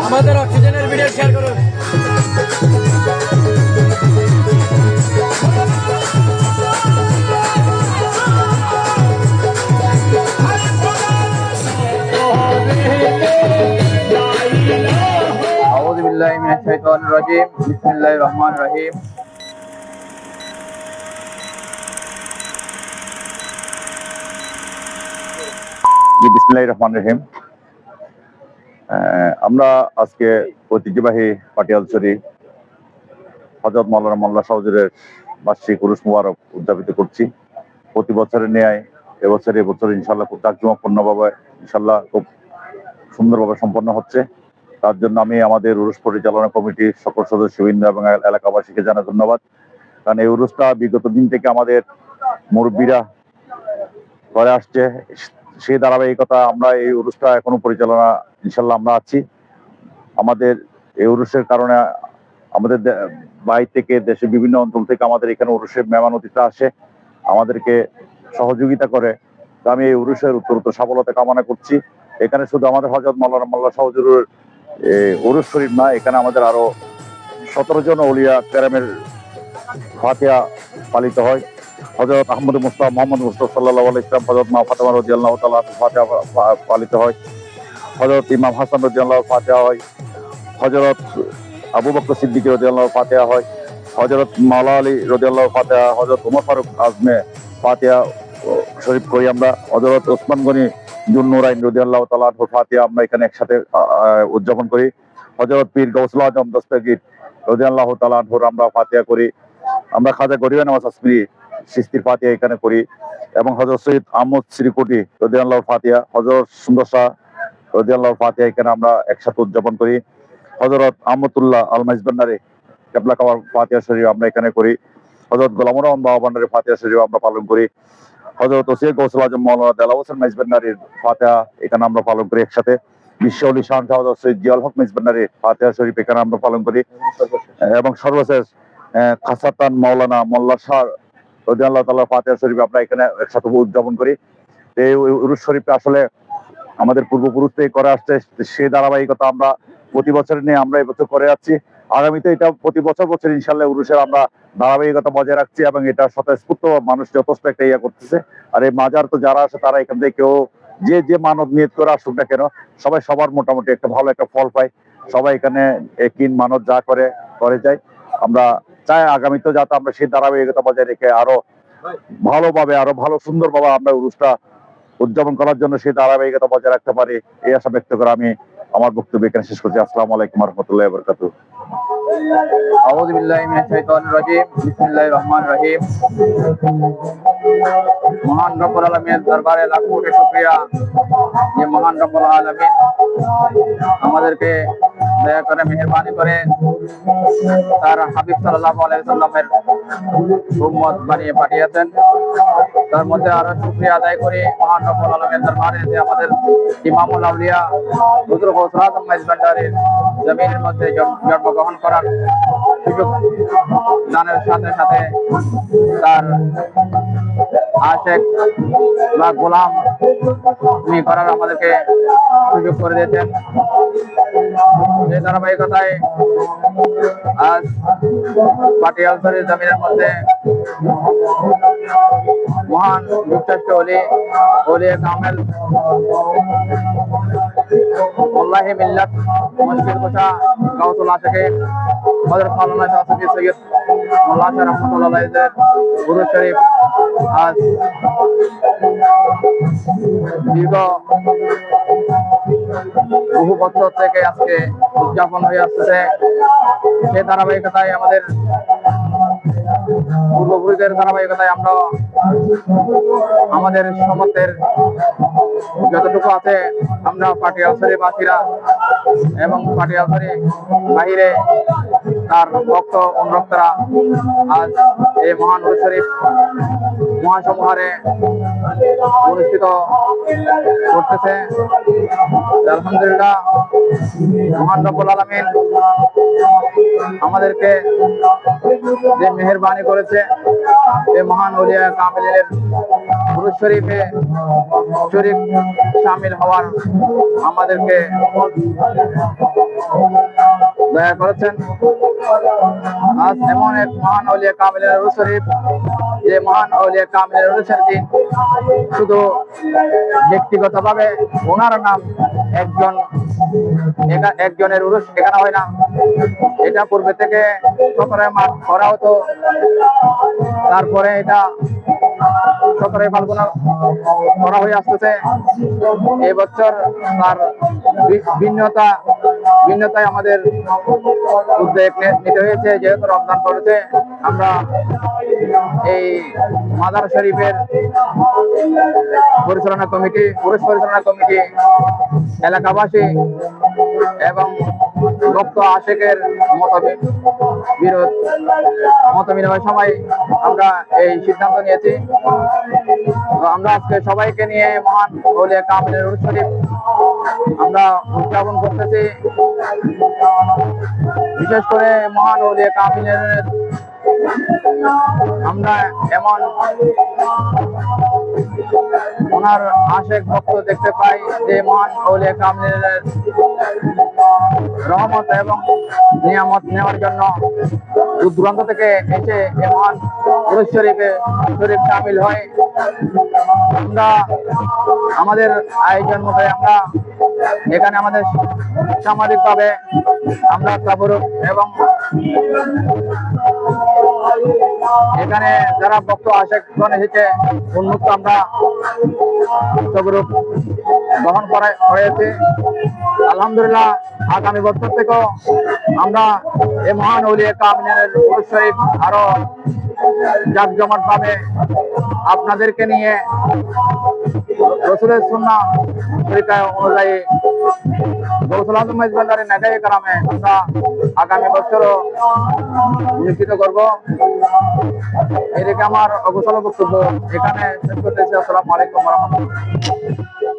আমাদের অক্সিজেনের video share করুন। আউযু বিল্লাহি মিনাশ শাইতানির রাজিম। বিসমিল্লাহির রহমানির রহিম। বিসমিল্লাহির রহমানির রহিম। আমরা আজকে ঐতিহ্যবাহী পাটিয়াল শরীফ হযরত মাওলানা মোল্লা শাহ হুজুরের বার্ষিক উরুস মুবারক উদযাপিত করছি। প্রতি বছরের ন্যায় এবছর ইনশাআল্লাহ খুব জাঁকজমকপূর্ণভাবে ইনশাআল্লাহ খুব সুন্দরভাবে সম্পন্ন হচ্ছে। তার জন্য আমি আমাদের উরুস পরিচালনা কমিটির সকল সদস্যবৃন্দ এবং এলাকাবাসীকে জানাই ধন্যবাদ। কারণ এই উরুসটা বিগত দিন থেকে আমাদের মুরব্বীরা করে আসছে, সেই ধারাবাহিকতা আমরা এই উরুসটা এখনো পরিচালনা ইনশাল্লাহ আমরা আছি। আমাদের এই উরুসের কারণে আমাদের বাইরে থেকে দেশের বিভিন্ন অঞ্চল থেকে আমাদের এখানে উরুসের মেহমান অতিথিরা আসে, আমাদেরকে সহযোগিতা করে। তো আমি এই উরুসের উত্তরোত্তর সফলতা কামনা করছি। এখানে শুধু আমাদের হযরত মাওলানা মোল্লা শাহ হুজুরের উরুস শরীফ না, এখানে আমাদের আরো 17 জন আউলিয়া কেরামের ফাতিহা পালিত হয়। হযরত আহমদ মুস্তাফা মোহাম্মদ মুস্তাফা সাল্লাল্লাহু আলাইহি ওয়াসাল্লাম, হযরত মা ফাতেমা রাদিয়াল্লাহু তাআলা ফাতিহা পালিত হয়। হযরত ইমাম হাসান রাদিয়াল্লাহু ফাতিহা হয়। হযরত আবু বকর সিদ্দিক রাদিয়াল্লাহু ফাতিহা হয়। হযরত মাওলা আলী রাদিয়াল্লাহু ফাতিহা, হযরত ওমর ফারুক আজমে ফাতিহা শরীফ করি আমরা। হযরত ওসমান গনি জুন্নুরাইন রাদিয়াল্লাহু তাআলা ফাতিহা আমরা এখানে একসাথে উদযাপন করি। হযরত পীর গাউসুল আজম দস্তগীর রাদিয়াল্লাহু তাআলা আমরা ফাতিহা করি। আমরা খাজা গরিব নওয়াজ আসমিরি চিশতির ফাতিহা এখানে করি। এবং হযরত সৈয়দ আহমদ শ্রীকুটি রাদিয়াল্লাহু ফাতিহা, হযরত সুন্দর শাহ রাদিয়াল্লাহু ফাতিহা এখানে আমরা একসাথে উদযাপন করি। হযরত আহমদুল্লাহ আল মাইজবান্ডারি কেবলা কাওয়ার ফাতিহা শরীফ আমরা এখানে করি। হযরত গোলাম রহমান বাবা ভান্ডারীর ফাতিহা শরীফ আমরা পালন করি। হযরত ওসিয়ত গাউসুল আজম মাওলানা দেলাওয়ার হোসেন মাইজবান্ডারির ফাতিহা এখানে আমরা পালন করি একসাথে। বিশ্ব ওলি শাহ হযরত সৈয়দ জিয়াউল হক মাইজবান্ডারির ফাতিহা শরীফ এখানে আমরা পালন করি। এবং সর্বশেষ খাসাতান মাওলানা মোল্লা শাহ রাদিয়াল্লাহু তাআলা ফাতিহা শরীফ আমরা এখানে একসাথে উদযাপন করি। এই উরুস শরীফটা আসলে আমাদের পূর্বপুরুষ থেকে করে আসছে, সেই ধারাবাহিকতা আমরা প্রতি বছর নিয়ে আমরা এবছর করে যাচ্ছি। আগামীতে এটা প্রতি বছর ইনশাল্লাহ উরুসের আমরা ধারাবাহিকতা বজায় রাখছি এবং এটা স্বতঃস্ফূর্ত মানুষ যথেষ্ট একটা ইয়া করতেছে। আর এই মাজার তো যারা আসে তারা এখান থেকে কেউ যে মানত নিয়ত করে আসুক না কেন, সবাই সবার মোটামুটি একটা ভালো একটা ফল পায়। সবাই এখানে একিন মানত যা করে যায়। আমরা চাই আগামীতে যাতে আমরা সেই ধারাবাহিকতা বজায় রেখে আরো ভালোভাবে আরো ভালো সুন্দরভাবে আমরা উরুসটা উদযাপন করার জন্য সেই ধারাবাহিকতা বজায় রাখতে পারি, এই আশা ব্যক্ত করে আমি আমার বক্তব্য এখানে শেষ করছি। আসসালামু আলাইকুম ওয়া রাহমাতুল্লাহি ওয়া বারাকাতুহু। আউযু বিল্লাহি মিনাশ শাইতানির রাজিম। বিসমিল্লাহির রহমানির রহিম। মহান রব্বুল আলামিনের দরবারে লাখ কোটি শুকরিয়া যে মহান রব্বুল আলামিন আমাদেরকে দয়া করে মেহেরবানি করে তার হাবিব সাল্লাল্লাহু আলাইহি ওয়াসাল্লামের উম্মত বানিয়ে পাঠিয়েছেন। তার মধ্যে আরো শুকরিয়া আদায় করি মহান রব্বুল আলামিনের দরবারে যে আমাদের ইমামুল আউলিয়া হুজুর গাউসুল আজম মাইজবান্ডারির জমিনের মধ্যে জন্মগ্রহণ করার সুযোগ দানের সাথে সাথে তার আশেক বা গোলাম করার আমাদেরকে সুযোগ করে দিয়েছেন। যে ধারাবাহিকতায় আজ পাটিয়াল শরীফ জমিনের মধ্যে মহান যুক্তরাষ্ট্র ওলি কামেল মোল্লাহি মিল্লাত মুশকিল কুশা গাউসুল আশিকিন হযরত মাওলানা শাহ সৈয়দ মোল্লা শাহ রাহমাতুল্লাহ আলাইহির উরুস শরীফ আজ দীর্ঘ বহু বছর থেকে আজকে উদযাপন হয়ে আসতেছে। সেই ধারাবাহিকতায় আমাদের পূর্বপুরুষদের ধারাবাহিকতায় আমরা আমাদের সমতের যতটুকু আছে আমরা পাটিয়াল শরীফবাসীরা এবং পাটিয়াল শরীফ বাহিরে তার ভক্ত অনুরক্তরা আজ এই মহান উরুস শরীফ মহাসমাহারে অনুষ্ঠিত করতেছে। আলহামদুলিল্লাহ, মহান রব্বুল আলামিন আমাদেরকে যে মেহেরবানি করেছে এই মহান ওলিয়া কামিলের উরুস শরীফে শরীফ শামিল হওয়ার আমাদেরকে দয়া করেছেন। আজ এমন এক মহান আউলিয়া কামিলের রুজ শরীফ, যে মহান আউলিয়া কামিলের রুজ শরীফ শুধু ব্যক্তিগতভাবে ওনার নাম একজনের উরুস এখানে হয় না, এটা পূর্বে থেকে 17 মাস করা হতো। তারপরে এটা 17 ফাল্গুন করা হয়ে আসতেছে। এবছর তার ভিন্নতায় আমাদের উদ্যোগ নিতে হয়েছে, যেহেতু রমজান পড়েছে। আমরা এই মাজার শরীফের পরিচালনা কমিটি, পুরুষ পরিচালনা কমিটি, এলাকাবাসী এবং ভক্ত আশেকের মত বিনিময় সময় আমরা এই সিদ্ধান্ত নিয়েছি। আমরা আজকে সবাইকে নিয়ে মহান আউলিয়া কামিলের রুজ শরীফ আমরা উদযাপন করতেছি। বিশেষ করে মহান আউলিয়া কামিলের আমরা এমন ওনার আশেক ভক্ত দেখতে পাই, যে মহান আউলিয়া কামিলের রহমত এবং নিয়ামত নেওয়ার জন্য দূর দূরান্ত থেকে এসে এই মহান রুজ শরীফে শামিল হয়। আমরা আমাদের আয়োজন মতো আমরা এখানে আমাদের সামাজিক ভাবে আমরা তাবরুক এবং এখানে যারা ভক্ত আশেকগণ এসেছে উন্মুক্ত আমরা তাবরুক গ্রহণ করেছি। আলহামদুলিল্লাহ, আগামী বছর থেকেও আমরা এই মহান আউলিয়া কামিলের রুজ শরীফ আরো জাঁকজমট ভাবে আপনাদেরকে নিয়ে রাসূলের সুন্নাহ তরিকা অনুযায়ী গৌসুল আজম মেজবান্ডারের নেকায়ে কারামে আমরা আগামী বছরও নিশ্চিত করব। এদিকে আমার অবসর বক্তব্য এখানে শেষ করতেছি। আসসালামু আলাইকুম ওয়া রাহমাতুল্লাহ।